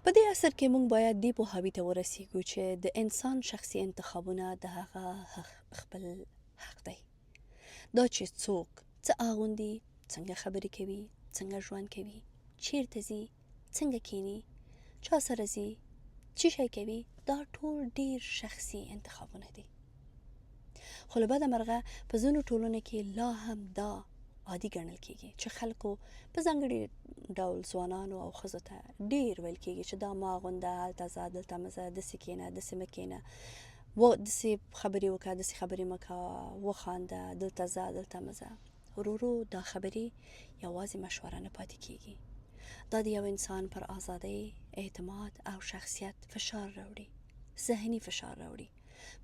په دې عصر کې موږ باید دې پوهاوي ته ورسیږو چې د انسان شخصي انتخابونه د هغه خپل حق دی. دا چې څوک څه اغوندي، څنګه خبرې کوي، څنګه ژوند کوي، چیرته ځي، څنګه کینی، چا سره ځي، څه شی کوي، دا ټول ډیر شخصي انتخابونه دي. خو له بده مرغه په ځینو ټولنو کې لا هم دا عادي ګڼل کېږي چې خلکو په ځانګړي ډول ځوانانو او ښځو ته ډیر ویل کېږي چې دا مه اغونده، هلته ځه، دلته مه ځه، داسې کښېنه، داسې مه کښېنه، داسې خبرې وکړه، داسې خبرې مه کوه، وخانده، دلته ځه، دلته مه ځه. ورو ورو دا خبرې یوازې مشوره نه پاتې کېږي. دا د یو انسان پر ازادۍ، اعتماد او شخصیت فشار راوړي، ذهني فشار راوړي.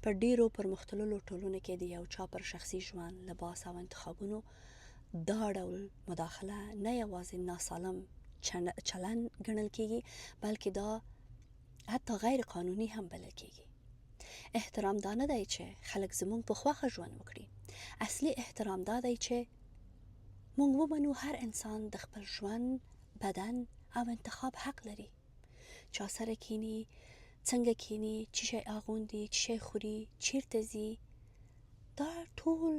پر ډیرو پرمختللو ټولنو کې د یو چا پر شخصي ژوند، لباس او انتخابونو دا ډول مداخله نه یوازې ناسالم چلن ګڼل کېږي، بلکې دا حتی غیر قانوني هم بلل کېږي. احترام دا نه دی چې خلک زموږ په خوښه ژوند وکړي. اصلي احترام دا دی چې موږ ومنو هر انسان د خپل ژوند، بدن او انتخاب حق لري. چا سره کینی، څنګه کینی، چی شی اغوندي، چی شی خوري، چیرته ځي، دا ټول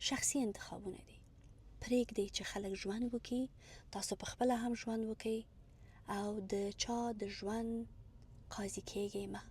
شخصي انتخابونه دي. پرېږدئ چې خلک ژوند وکړي، تاسو په خپله هم ژوند وکړئ او د چا د ژوند قاضي کیږئ مه.